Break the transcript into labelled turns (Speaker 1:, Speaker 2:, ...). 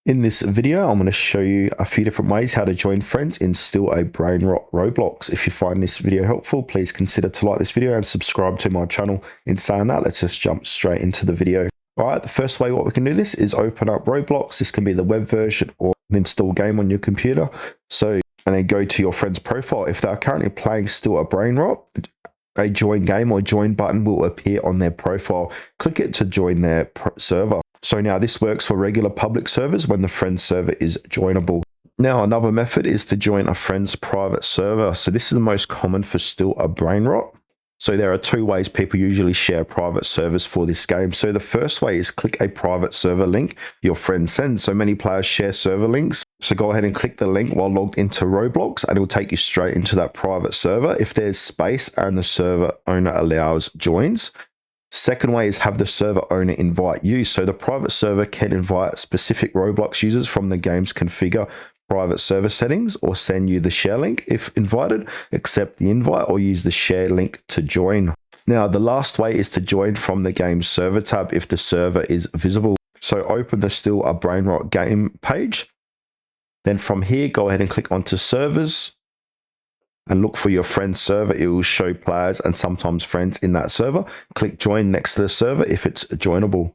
Speaker 1: In this video, I'm going to show you a few different ways how to join friends in Steal A Brainrot Roblox. If you find this video helpful, please consider to like this video and subscribe to my channel. In saying that, let's just jump straight into the video. All right, the first way what we can do this is open up Roblox. This can be the web version or an install game on your computer. And then go to your friend's profile. If they're currently playing Steal A Brainrot, a join game or join button will appear on their profile. Click it to join their server. So now this works for regular public servers when the friend's server is joinable. Now another method is to join a friend's private server. So this is the most common for Steal A Brainrot. So there are two ways people usually share private servers for this game. So the first way is click a private server link your friend sends. So many players share server links. So go ahead and click the link while logged into Roblox and it will take you straight into that private server if there's space and the server owner allows joins. Second way is have the server owner invite you. So the private server can invite specific Roblox users from the game's configure private server settings or send you the share link. If invited, accept the invite or use the share link to join. Now, the last way is to join from the game's server tab if the server is visible. So open the Steal A Brainrot game page. Then from here, go ahead and click onto servers and look for your friend's server. It will show players and sometimes friends in that server. Click join next to the server if it's joinable.